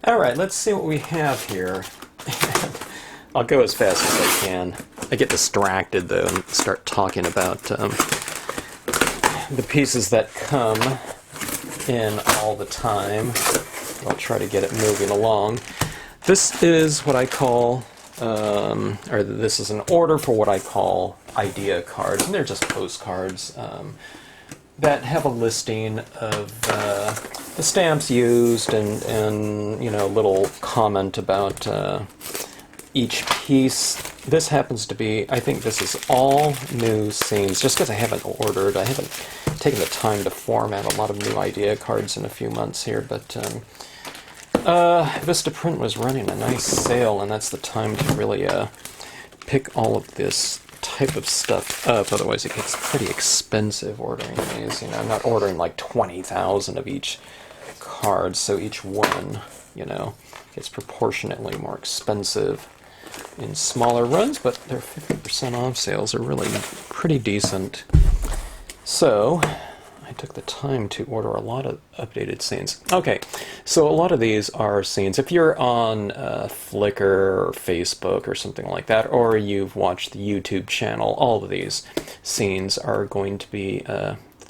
Alright, let's see what we have here. I'll go as fast as I can. I get distracted, though, and start talking about the pieces that come in all the time. I'll try to get it moving along. This is what I call, or this is an order for what I call idea cards, and they're just postcards that have a listing of the stamps used and you know, a little comment about each piece. This happens to be, I think this is all new scenes, just because I haven't ordered. I haven't taken the time to format a lot of new idea cards in a few months here, but Vistaprint was running a nice sale, and that's the time to really pick all of this type of stuff up. Otherwise it gets pretty expensive ordering these. You know, I'm not ordering like 20,000 of each card, so each one, you know, gets proportionately more expensive in smaller runs, but their 50% off sales are really pretty decent. So I took the time to order a lot of updated scenes. Okay, so a lot of these are scenes. If you're on Flickr or Facebook or something like that, or you've watched the YouTube channel, all of these scenes are going to be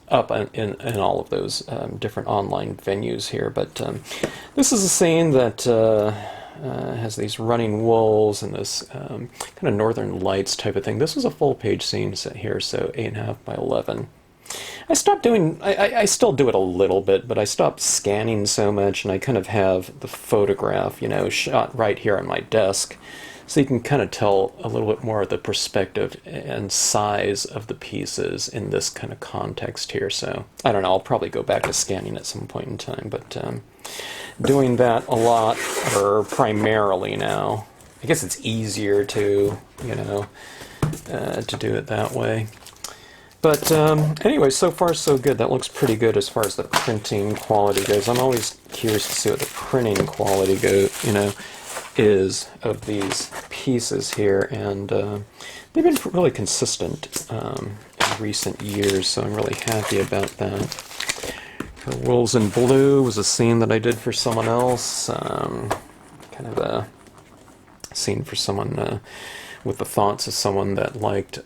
up in all of those different online venues here. But this is a scene that has these running wolves and this kind of Northern Lights type of thing. This is a full page scene set here, so 8.5 by 11. I stopped doing, I still do it a little bit, but I stopped scanning so much, and I kind of have the photograph, you know, shot right here on my desk, so you can kind of tell a little bit more of the perspective and size of the pieces in this kind of context here. So, I don't know, I'll probably go back to scanning at some point in time, but doing that a lot, or primarily now. I guess it's easier to, you know, to do it that way. But anyway, so far so good. That looks pretty good as far as the printing quality goes. I'm always curious to see what the printing quality is of these pieces here, and they've been really consistent in recent years, so I'm really happy about that. Her Wolves in Blue was a scene that I did for someone else, kind of a scene for someone with the thoughts of someone that liked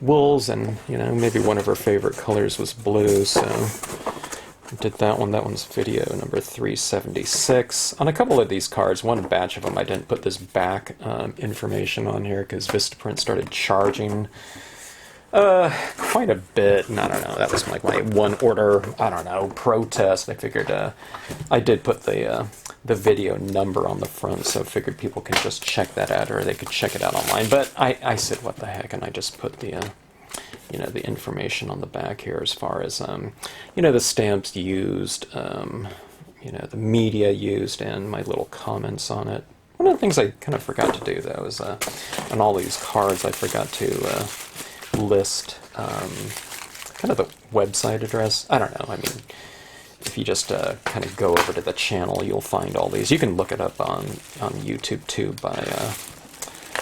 wolves, and you know, maybe one of her favorite colors was blue, so I did that one. That one's video number 376. On a couple of these cards, one batch of them, I didn't put this back information on here because Vistaprint started charging quite a bit, and I don't know, that was like my one order, I don't know, protest. I figured I did put the video number on the front, so I figured people could just check that out, or they could check it out online. But I said, what the heck, and I just put the you know, the information on the back here as far as you know, the stamps used, you know, the media used, and my little comments on it. One of the things I kind of forgot to do, though, is on all these cards I forgot to list kind of the website address. I don't know, I mean, if you just kind of go over to the channel, you'll find all these. You can look it up on YouTube too by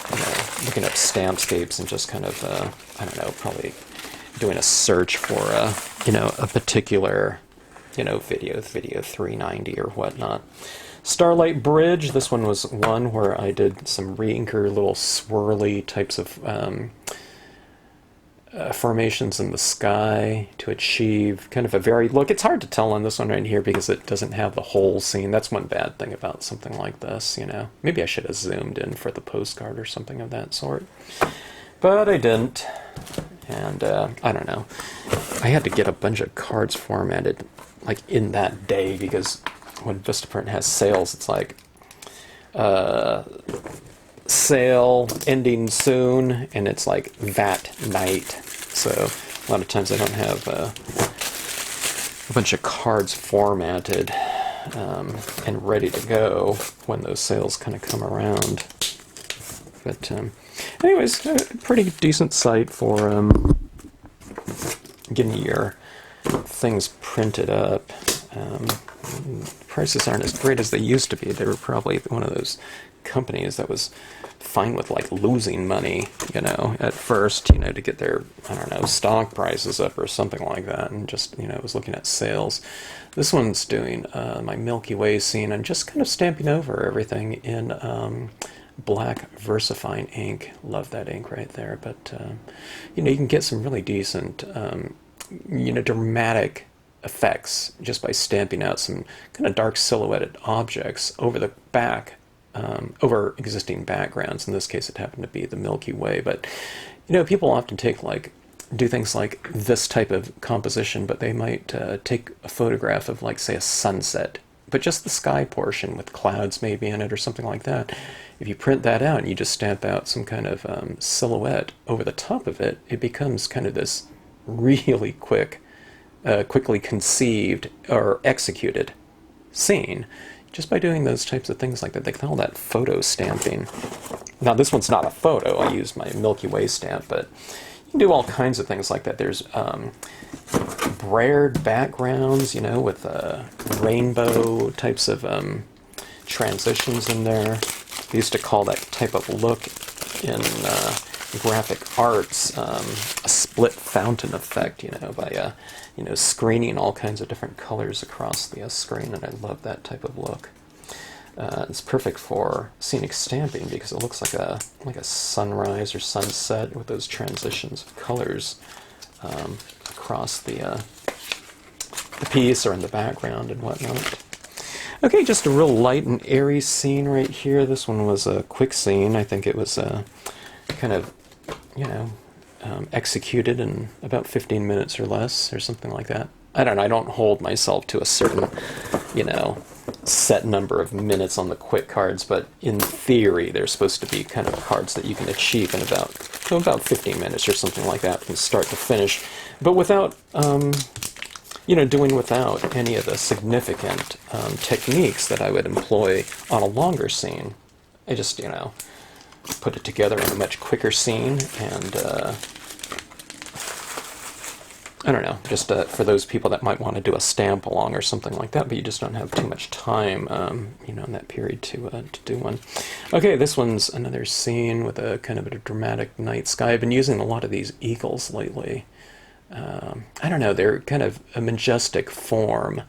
you know, looking up Stampscapes and just kind of I don't know, probably doing a search for you know, a particular, you know, video 390 or whatnot. Starlight Bridge. This one was one where I did some re-inker little swirly types of formations in the sky to achieve kind of a varied look. It's hard to tell on this one right here because it doesn't have the whole scene. That's one bad thing about something like this, you know. Maybe I should have zoomed in for the postcard or something of that sort. But I didn't. And I don't know. I had to get a bunch of cards formatted like in that day, because when Vistaprint has sales, it's like sale ending soon, and it's like that night. So a lot of times I don't have a bunch of cards formatted and ready to go when those sales kind of come around. But anyways, a pretty decent site for getting your things printed up. Prices aren't as great as they used to be. They were probably one of those companies that was fine with like losing money, you know, at first, you know, to get their, I don't know, stock prices up or something like that, and just, you know, was looking at sales. This one's doing my Milky Way scene and just kind of stamping over everything in black VersaFine ink. Love that ink right there. But you know, you can get some really decent, you know, dramatic effects just by stamping out some kind of dark silhouetted objects over the back, over existing backgrounds. In this case, it happened to be the Milky Way. But you know, people often do things like this type of composition, but they might take a photograph of, like, say, a sunset, but just the sky portion with clouds maybe in it or something like that. If you print that out and you just stamp out some kind of silhouette over the top of it, it becomes kind of this really quickly conceived or executed scene just by doing those types of things like that. They call that photo stamping. Now, this one's not a photo. I used my Milky Way stamp, but you can do all kinds of things like that. There's brayered backgrounds, you know, with rainbow types of transitions in there. I used to call that type of look in graphic arts a split fountain effect, you know, by you know, screening all kinds of different colors across the screen, and I love that type of look. It's perfect for scenic stamping because it looks like a sunrise or sunset with those transitions of colors across the piece or in the background and whatnot. Okay, just a real light and airy scene right here. This one was a quick scene. I think it was kind of, you know, executed in about 15 minutes or less or something like that. I don't know. I don't hold myself to a certain, you know, set number of minutes on the quick cards, but in theory, they're supposed to be kind of cards that you can achieve in about 15 minutes or something like that from start to finish, but without, you know, doing without any of the significant techniques that I would employ on a longer scene. I just, you know, put it together in a much quicker scene, and I don't know, just for those people that might want to do a stamp along or something like that, but you just don't have too much time, you know, in that period to do one. Okay, this one's another scene with a kind of a dramatic night sky. I've been using a lot of these eagles lately. I don't know, they're kind of a majestic form.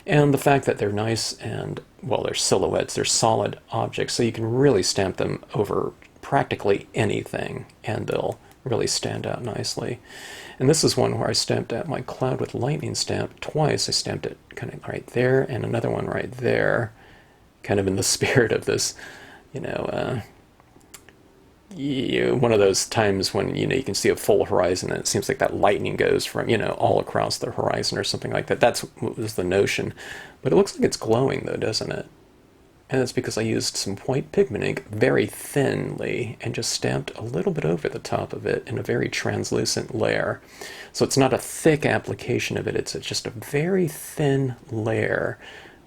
And the fact that they're nice and, well, they're silhouettes, they're solid objects, so you can really stamp them over practically anything, and they'll really stand out nicely. And this is one where I stamped out my cloud with lightning stamp twice. I stamped it kind of right there, and another one right there, kind of in the spirit of this, you know, one of those times when, you know, you can see a full horizon and it seems like that lightning goes from, you know, all across the horizon or something like that. That's what was the notion. But it looks like it's glowing though, doesn't it? And that's because I used some white pigment ink very thinly and just stamped a little bit over the top of it in a very translucent layer. So it's not a thick application of it, it's just a very thin layer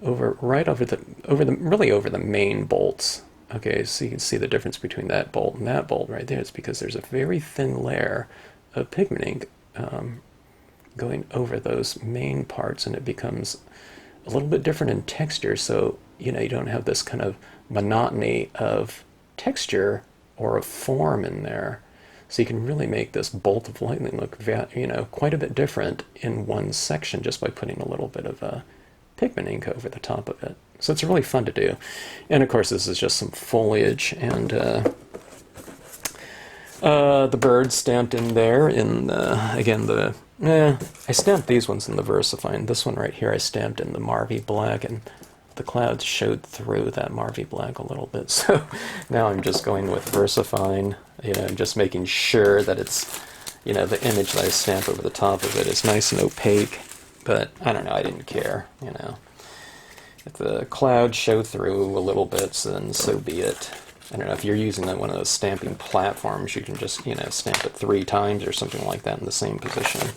right over the really over the main bolts. Okay, so you can see the difference between that bolt and that bolt right there. It's because there's a very thin layer of pigment ink going over those main parts, and it becomes a little bit different in texture. So, you know, you don't have this kind of monotony of texture or of form in there. So you can really make this bolt of lightning look, you know, quite a bit different in one section just by putting a little bit of pigment ink over the top of it. So it's really fun to do. And of course, this is just some foliage and the bird stamped in there. Again, I stamped these ones in the VersaFine. This one right here I stamped in the Marvy Black, and the clouds showed through that Marvy Black a little bit. So now I'm just going with VersaFine, you know, just making sure that it's, you know, the image that I stamp over the top of it is nice and opaque. But I don't know, I didn't care, you know. If the clouds show through a little bit, then so be it. I don't know, if you're using one of those stamping platforms, you can just, you know, stamp it 3 times or something like that in the same position.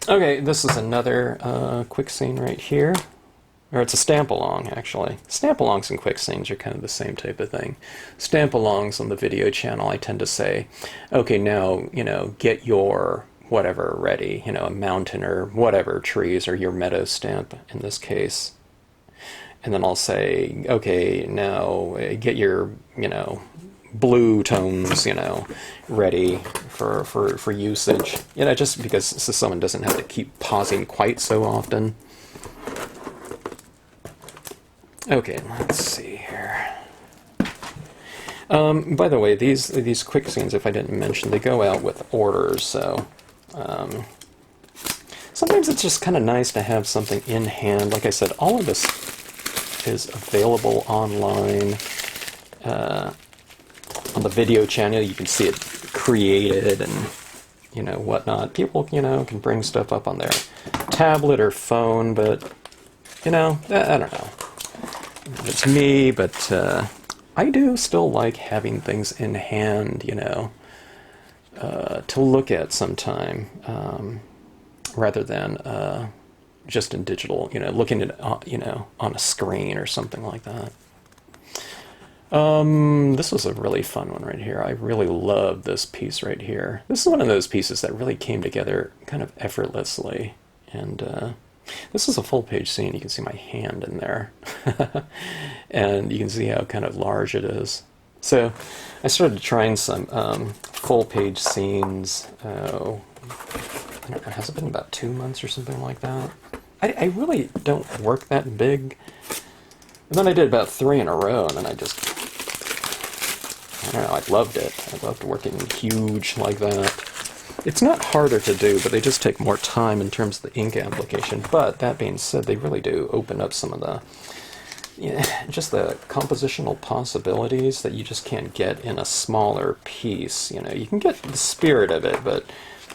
Okay, this is another quick scene right here. Or it's a stamp-along, actually. Stamp-alongs and quick scenes are kind of the same type of thing. Stamp-alongs on the video channel, I tend to say, okay, now, you know, get your whatever ready, you know, a mountain or whatever, trees, or your meadow stamp in this case. and then I'll say, okay, now get your, blue tones, ready for usage. Just because so someone doesn't have to keep pausing quite so often. Okay, let's see here. By the way, these quick scenes, if I didn't mention, they go out with orders, so sometimes it's just kind of nice to have something in hand. Like I said, all of this is available online on the video channel. You can see it created and whatnot. People can bring stuff up on their tablet or phone, but I don't know. It's me, but I do still like having things in hand, to look at sometime, rather than just in digital, looking at on a screen or something like that. This was a really fun one right here. I really love this piece right here. This is one of those pieces that really came together kind of effortlessly, and this is a full-page scene. You can see my hand in there, and you can see how kind of large it is. So I started trying some full-page scenes. I don't know, has it been about 2 months or something like that? I really don't work that big. And then I did about 3 in a row, and then I don't know, I loved it. I loved working huge like that. It's not harder to do, but they just take more time in terms of the ink application. But that being said, they really do open up some of the, just the compositional possibilities that you just can't get in a smaller piece. You can get the spirit of it, but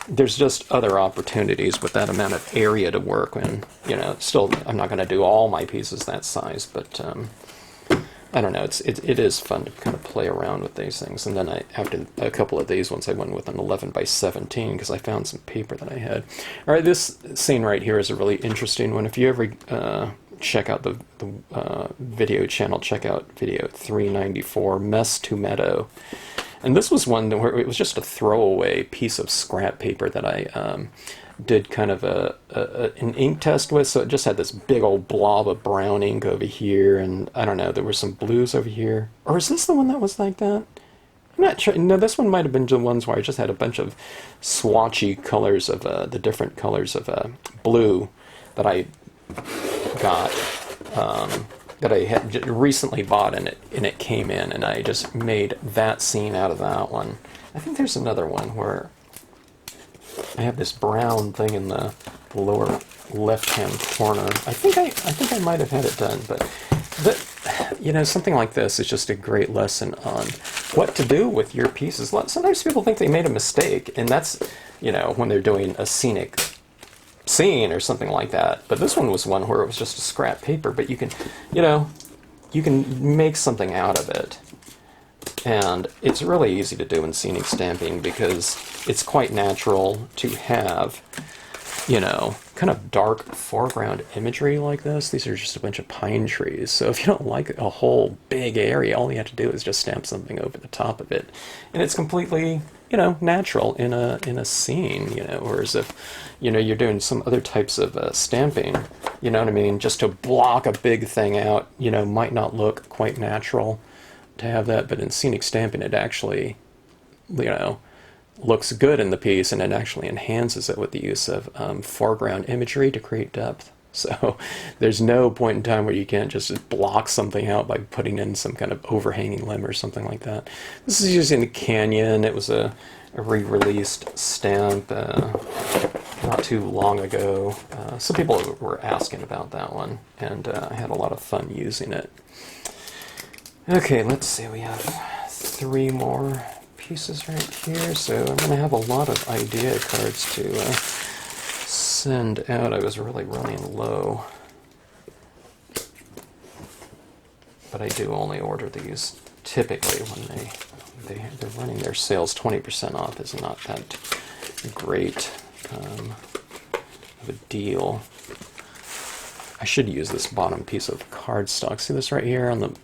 there's just other opportunities with that amount of area to work. And still, I'm not going to do all my pieces that size, but I don't know. It is fun to kind of play around with these things. And then after a couple of these ones, I went with an 11 by 17 because I found some paper that I had. All right, this scene right here is a really interesting one. If you ever check out the video channel, check out video 394, Mess to Meadow. And this was one where it was just a throwaway piece of scrap paper that I did kind of an ink test with. So it just had this big old blob of brown ink over here, and I don't know, there were some blues over here. Or is this the one that was like that? I'm not sure. No, this one might have been the ones where I just had a bunch of swatchy colors of the different colors of blue that I got. That I had recently bought, and it came in, and I just made that scene out of that one. I think there's another one where I have this brown thing in the lower left-hand corner. I think I might have had it done, but something like this is just a great lesson on what to do with your pieces. Sometimes people think they made a mistake, and that's when they're doing a scenic scene or something like that. But this one was one where it was just a scrap paper, but you can make something out of it. And it's really easy to do in scenic stamping because it's quite natural to have, kind of dark foreground imagery like this. These are just a bunch of pine trees. So if you don't like a whole big area, all you have to do is just stamp something over the top of it. And it's completely, natural in a scene, whereas if, you're doing some other types of stamping, you know what I mean? Just to block a big thing out, might not look quite natural to have that, but in scenic stamping it actually, looks good in the piece, and it actually enhances it with the use of foreground imagery to create depth. So there's no point in time where you can't just block something out by putting in some kind of overhanging limb or something like that. This is using the Canyon. It was a re-released stamp not too long ago. Some people were asking about that one, and I had a lot of fun using it. Okay, let's see, we have 3 more pieces right here, so I'm going to have a lot of idea cards to send out. I was really running low, but I do only order these typically when they're running their sales. 20% off is not that great of a deal. I should use this bottom piece of cardstock. See this right here on the,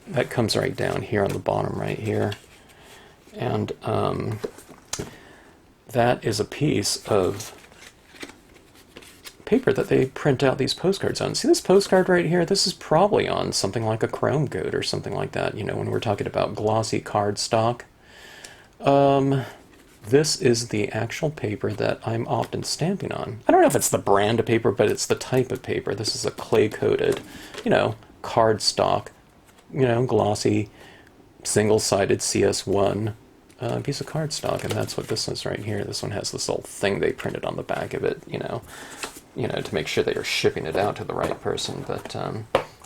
that comes right down here on the bottom right here. And that is a piece of paper that they print out these postcards on. See this postcard right here? This is probably on something like a chrome coat or something like that, you know, when we're talking about glossy cardstock. This is the actual paper that I'm often stamping on. I don't know if it's the brand of paper, but it's the type of paper. This is a clay-coated, you know, cardstock, you know, glossy, single-sided CS1 piece of cardstock, and that's what this is right here. This one has this little thing they printed on the back of it, you know, to make sure they are shipping it out to the right person. But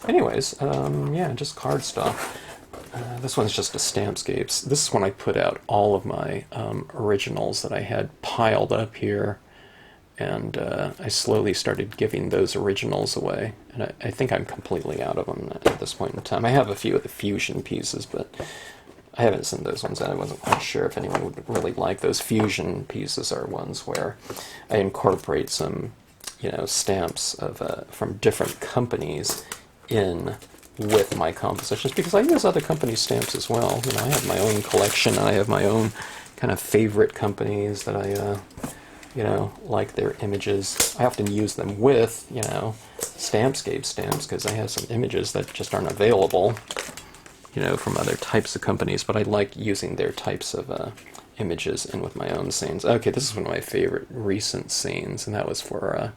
anyways, yeah, just cardstock. This one's just a Stampscapes. This is when I put out all of my originals that I had piled up here, and I slowly started giving those originals away. And I think I'm completely out of them at this point in time. I have a few of the fusion pieces, but I haven't sent those ones out. I wasn't quite sure if anyone would really like those. Fusion pieces are ones where I incorporate some, you know, stamps of from different companies in with my compositions, because I use other companies' stamps as well. You know, I have my own collection. I have my own kind of favorite companies that I, you know, like their images. I often use them with, you know, Stampscape stamps, because I have some images that just aren't available, you know, from other types of companies, but I like using their types of images in with my own scenes. Okay, this is one of my favorite recent scenes, and that was for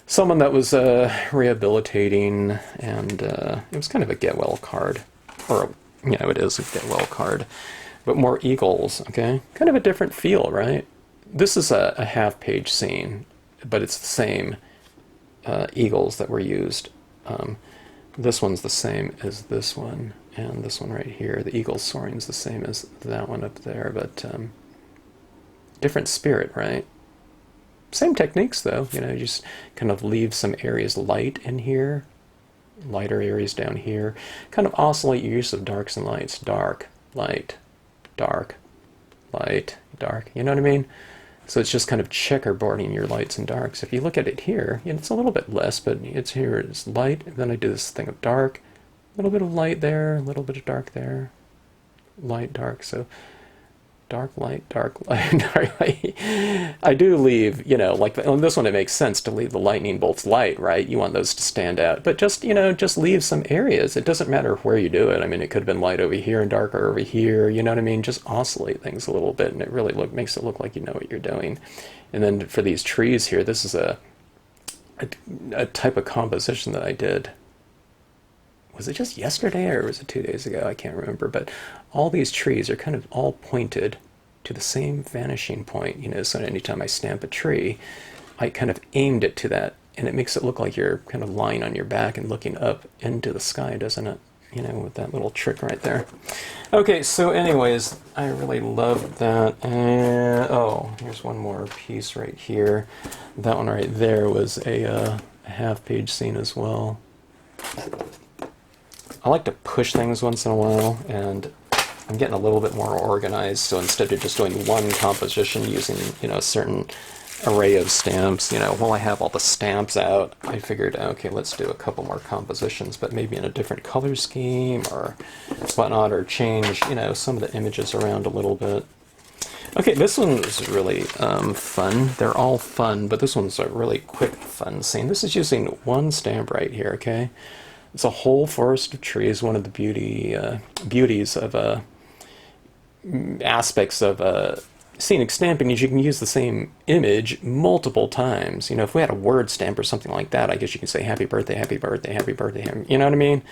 someone that was rehabilitating, and it was kind of a get well card, or, you know, it is a get well card, but more eagles, okay? Kind of a different feel, right? This is a half-page scene, but it's the same eagles that were used. This one's the same as this one, and this one right here. The eagle soaring is the same as that one up there, but different spirit, right? Same techniques, though. You know, you just kind of leave some areas light in here, lighter areas down here. Kind of oscillate your use of darks and lights. Dark, light, dark, light, dark. You know what I mean? So it's just kind of checkerboarding your lights and darks. If you look at it here, it's a little bit less, but it's here is light, and then I do this thing of dark, a little bit of light there, a little bit of dark there, light, dark. So dark light, dark light. I do leave, you know, like on this one it makes sense to leave the lightning bolts light, right? You want those to stand out. But just, you know, just leave some areas. It doesn't matter where you do it. I mean, it could have been light over here and darker over here, you know what I mean? Just oscillate things a little bit, and it really makes it look like you know what you're doing. And then for these trees here, this is a type of composition that I did. Was it just yesterday or was it 2 days ago? I can't remember, but all these trees are kind of all pointed to the same vanishing point, you know, so anytime I stamp a tree, I kind of aimed it to that, and it makes it look like you're kind of lying on your back and looking up into the sky, doesn't it? You know, with that little trick right there. Okay, so anyways, I really love that. And, oh, here's one more piece right here. That one right there was a half-page scene as well. I like to push things once in a while, and I'm getting a little bit more organized, so instead of just doing one composition using, you know, a certain array of stamps, you know, while I have all the stamps out, I figured, okay, let's do a couple more compositions, but maybe in a different color scheme or whatnot, or change, you know, some of the images around a little bit. Okay, this one was really fun. They're all fun, but this one's a really quick, fun scene. This is using one stamp right here, okay? It's a whole forest of trees. One of the beauties of aspects of scenic stamping is you can use the same image multiple times. You know, if we had a word stamp or something like that, I guess you can say happy birthday, happy birthday, happy birthday. You know what I mean?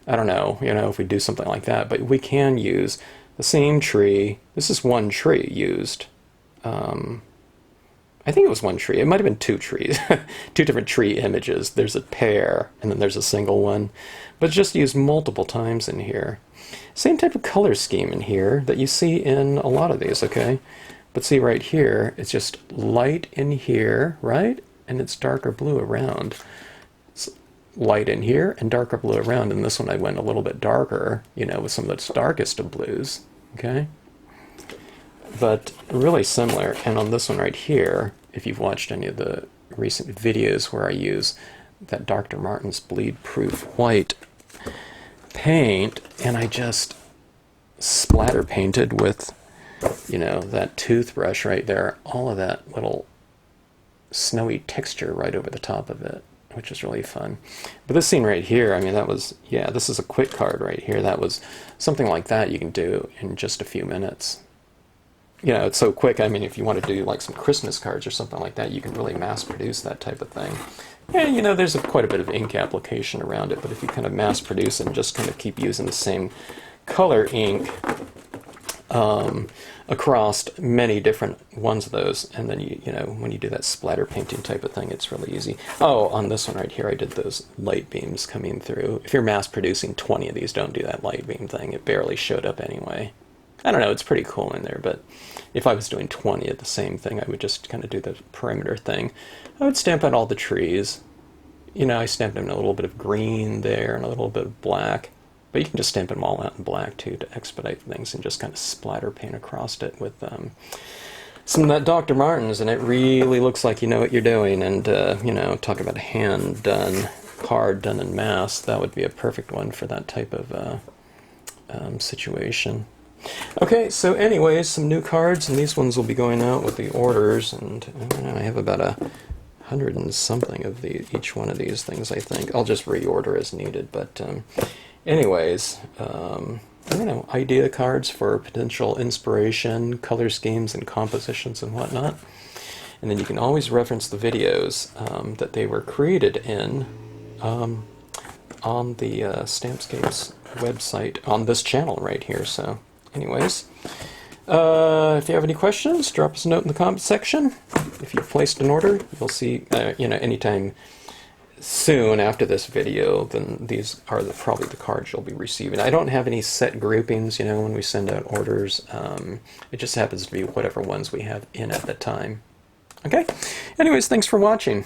I don't know, you know, if we do something like that, but we can use the same tree. This is one tree used. I think it was one tree. It might have been two trees, two different tree images. There's a pair, and then there's a single one. But just used multiple times in here. Same type of color scheme in here that you see in a lot of these, okay? But see right here, it's just light in here, right? And it's darker blue around. It's light in here and darker blue around. And this one I went a little bit darker, you know, with some of the darkest of blues, okay? But really similar. And on this one right here, if you've watched any of the recent videos where I use that Dr. Martin's bleed-proof white paint, and I just splatter painted with, you know, that toothbrush right there, all of that little snowy texture right over the top of it, which is really fun. But this scene right here, I mean, that was, yeah, this is a quick card right here. That was something like that you can do in just a few minutes. You know, it's so quick. I mean, if you want to do like some Christmas cards or something like that, you can really mass produce that type of thing. And, you know, there's quite a bit of ink application around it, but if you kind of mass produce and just kind of keep using the same color ink across many different ones of those, and then you know, when you do that splatter painting type of thing, it's really easy. Oh, on this one right here, I did those light beams coming through. If you're mass producing 20 of these, don't do that light beam thing. It barely showed up anyway. I don't know, it's pretty cool in there, but if I was doing 20 of the same thing, I would just kind of do the perimeter thing. I would stamp out all the trees. You know, I stamped in a little bit of green there and a little bit of black. But you can just stamp them all out in black, too, to expedite things, and just kind of splatter paint across it with some of that Dr. Martens, and it really looks like you know what you're doing. And, you know, talk about a hand-done card done in mass, that would be a perfect one for that type of situation. Okay, so anyways, some new cards, and these ones will be going out with the orders, and I have about 100 and something of each one of these things, I think. I'll just reorder as needed, but anyways, I don't know, idea cards for potential inspiration, color schemes, and compositions and whatnot. And then you can always reference the videos that they were created in on the Stampscapes website on this channel right here, so... Anyways, if you have any questions, drop us a note in the comment section. If you've placed an order, you'll see, you know, anytime soon after this video, then these are probably the cards you'll be receiving. I don't have any set groupings, you know, when we send out orders. It just happens to be whatever ones we have in at the time. Okay? Anyways, thanks for watching.